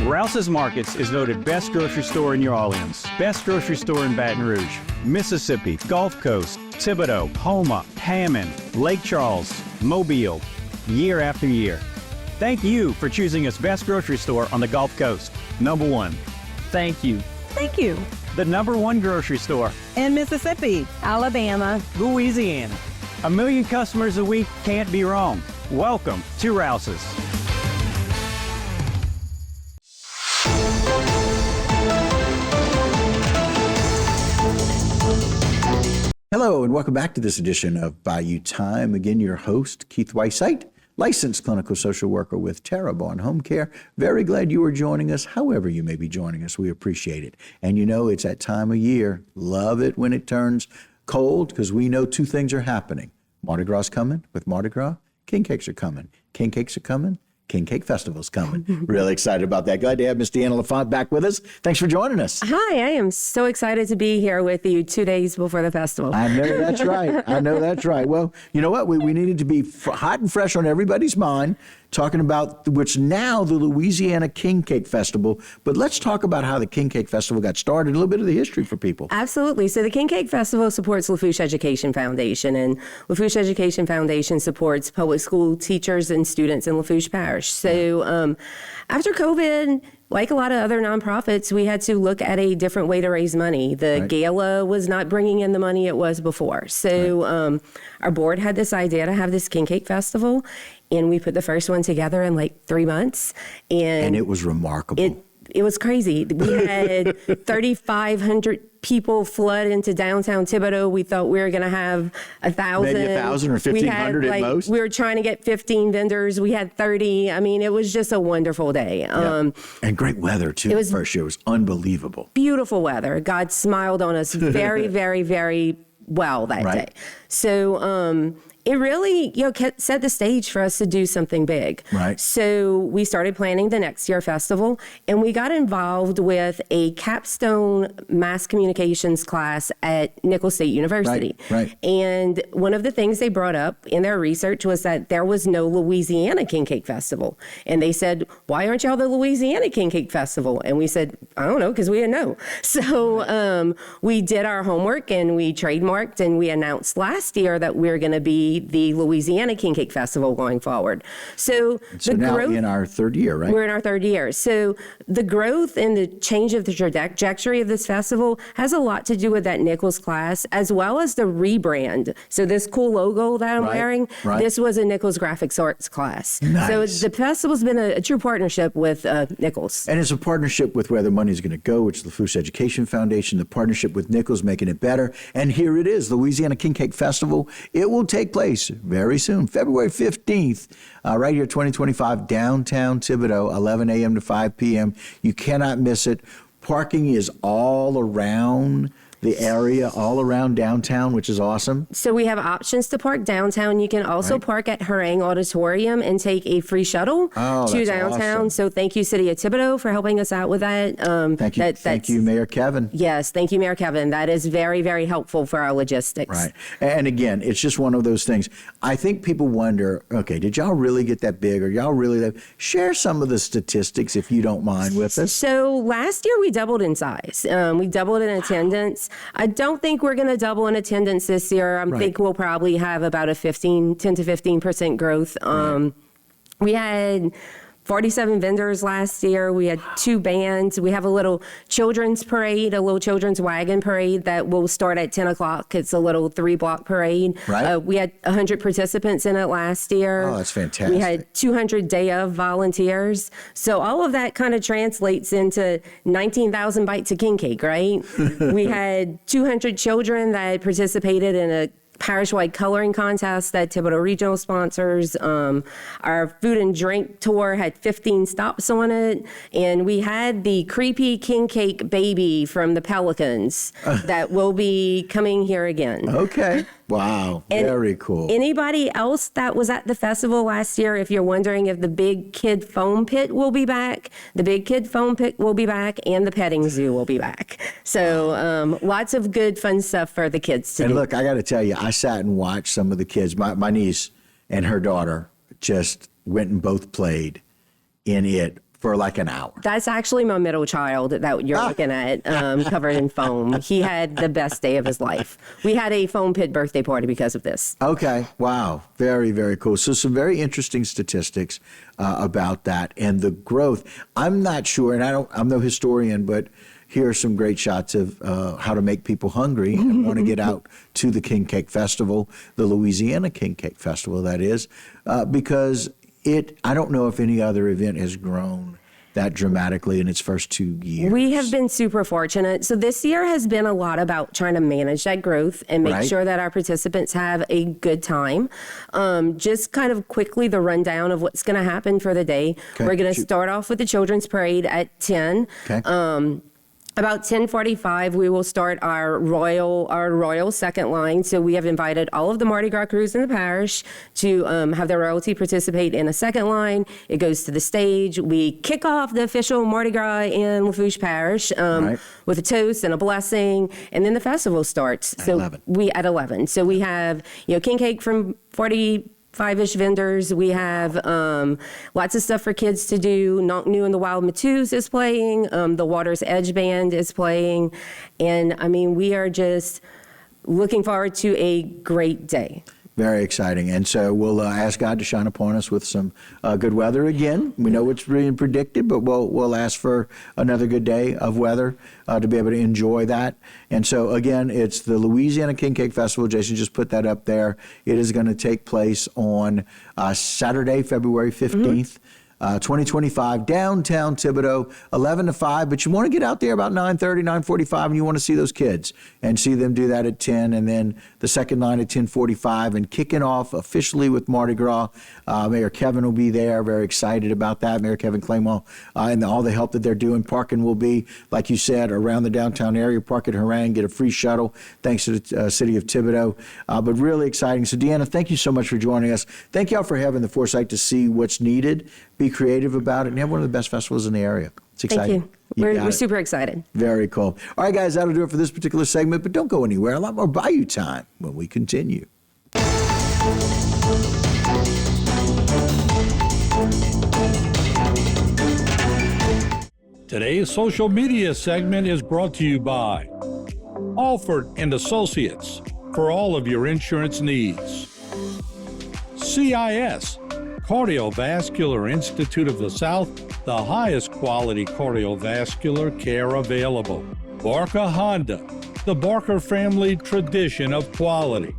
Rouse's Markets is voted best grocery store in New Orleans, best grocery store in Baton Rouge, Mississippi, Gulf Coast, Thibodeau, Houma, Hammond, Lake Charles, Mobile, year after year. Thank you for choosing us best grocery store on the Gulf Coast. Number one. Thank you. Thank you. The number one grocery store In Mississippi, Alabama, Louisiana. 1 million customers a week can't be wrong. Welcome to Rouse's. Hello, and welcome back to this edition of Bayou Time. Again, your host, Keith Weissite, licensed clinical social worker with Terrebonne Home Care. Very glad you are joining us, however you may be joining us. We appreciate it. And you know, it's that time of year. Love it when it turns cold, because we know two things are happening. Mardi Gras is coming. With Mardi Gras, king cakes are coming. King cakes are coming. King Cake Festival's coming. Really excited about that. Glad to have Miss Deanna LaFont back with us. Thanks for joining us. Hi, I am so excited to be here with you 2 days before the festival. I know that's right. I know that's right. Well, you know what? We needed to be hot and fresh on everybody's mind, talking about what's now the Louisiana King Cake Festival. But let's talk about how the King Cake Festival got started, a little bit of the history for people. Absolutely. So the King Cake Festival supports Lafourche Education Foundation, and Lafourche Education Foundation supports public school teachers and students in Lafourche Parish. So after COVID, like a lot of other nonprofits, we had to look at a different way to raise money. The gala was not bringing in the money it was before. So our board had this idea to have this King Cake Festival, and we put the first one together in like 3 months. And it was remarkable. It was crazy. We had 3,500 people flood into downtown Thibodeau. We thought we were going to have 1,000. Maybe 1,000 or 1,500 at most. We were trying to get 15 vendors. We had 30. I mean, it was just a wonderful day. And great weather, too. The first year was unbelievable. Beautiful weather. God smiled on us very, very, very well that day. So it really, set the stage for us to do something big. Right. So we started planning the next year festival, and we got involved with a capstone mass communications class at Nicholls State University. Right. And one of the things they brought up in their research was that there was no Louisiana King Cake Festival. And they said, why aren't y'all the Louisiana King Cake Festival? And we said, I don't know, because we didn't know. So we did our homework, and we trademarked, and we announced last year that we're going to be the Louisiana King Cake Festival going forward. So now in our third year, right? We're in our third year. So the growth and the change of the trajectory of this festival has a lot to do with that Nicholls class, as well as the rebrand. So this cool logo that I'm wearing, this was a Nicholls Graphics Arts class. Nice. So the festival's been a true partnership with Nicholls. And it's a partnership with where the money's going to go, which is the Lafourche Education Foundation, the partnership with Nicholls, making it better. And here it is, Louisiana King Cake Festival. It will take place very soon, February 15th, right here, 2025, downtown Thibodeau, 11 a.m. to 5 p.m. You cannot miss it. Parking is all around the area, all around downtown, which is awesome. So we have options to park downtown. You can also park at Harangue Auditorium and take a free shuttle to downtown. Awesome. So thank you, City of Thibodeau, for helping us out with that. Thank you. Thank you, Mayor Kevin. Yes, thank you, Mayor Kevin. That is very, very helpful for our logistics. Right. And again, it's just one of those things. I think people wonder, okay, did y'all really get that big? Or y'all really share some of the statistics, if you don't mind, with us? So last year we doubled in size. We doubled in attendance. I don't think we're going to double in attendance this year. I think we'll probably have about a 10 to 15% growth. We had 47 vendors last year. We had 2 bands. We have a little children's parade, a little children's wagon parade that will start at 10 o'clock. It's a little 3-block parade. We had 100 participants in it last year. Oh, that's fantastic. We had 200 day of volunteers. So all of that kind of translates into 19,000 bites of king cake, right? We had 200 children that participated in a parish-wide coloring contest that Thibodeau Regional sponsors. Our food and drink tour had 15 stops on it. And we had the creepy king cake baby from the Pelicans that will be coming here again. Okay. Wow. And very cool. Anybody else that was at the festival last year, if you're wondering if the Big Kid Foam Pit will be back, the Big Kid Foam Pit will be back, and the petting zoo will be back. So lots of good, fun stuff for the kids to do. And look, I got to tell you, I sat and watched some of the kids. My niece and her daughter just went and both played in it for like an hour. That's actually my middle child that you're looking at, covered in foam. He had the best day of his life. We had a foam pit birthday party because of this. Okay. Wow. Very, very cool. So some very interesting statistics about that and the growth. I'm not sure, and I'm no historian, but here are some great shots of how to make people hungry and want to get out to the King Cake Festival, the Louisiana King Cake Festival, that is, because I don't know if any other event has grown that dramatically in its first 2 years. We have been super fortunate. So this year has been a lot about trying to manage that growth and make sure that our participants have a good time. Just kind of quickly the rundown of what's going to happen for the day. Okay. We're going to start off with the children's parade at 10. Okay. About 10:45, we will start our royal second line. So we have invited all of the Mardi Gras crews in the parish to have their royalty participate in a second line. It goes to the stage. We kick off the official Mardi Gras in Lafourche Parish with a toast and a blessing, and then the festival starts. At 11. At 11. So we have king cake from 45-ish vendors. We have lots of stuff for kids to do. Not New and the Wild Matus is playing. The Water's Edge Band is playing. And I mean, we are just looking forward to a great day. Very exciting. And so we'll ask God to shine upon us with some good weather again. We know it's being predicted, but we'll ask for another good day of weather to be able to enjoy that. And so, again, it's the Louisiana King Cake Festival. Jason just put that up there. It is going to take place on Saturday, February 15th. 2025, downtown Thibodaux, 11 to 5. But you want to get out there about 9:30, 9:45, and you want to see those kids and see them do that at 10. And then the second line at 10:45 and kicking off officially with Mardi Gras. Mayor Kevin will be there. Very excited about that. Mayor Kevin Claymont and all the help that they're doing. Parking will be, like you said, around the downtown area. Park at Harangue, get a free shuttle thanks to the city of Thibodaux. But really exciting. So, Deanna, thank you so much for joining us. Thank y'all for having the foresight to see what's needed, be creative about it, and have one of the best festivals in the area. It's exciting. Thank you. We're super excited. Very cool. All right, guys, that'll do it for this particular segment, but don't go anywhere. A lot more Bayou time when we continue. Today's social media segment is brought to you by Alford and Associates for all of your insurance needs. CIS, Cardiovascular Institute of the South, the highest quality cardiovascular care available. Barker Honda, the Barker family tradition of quality.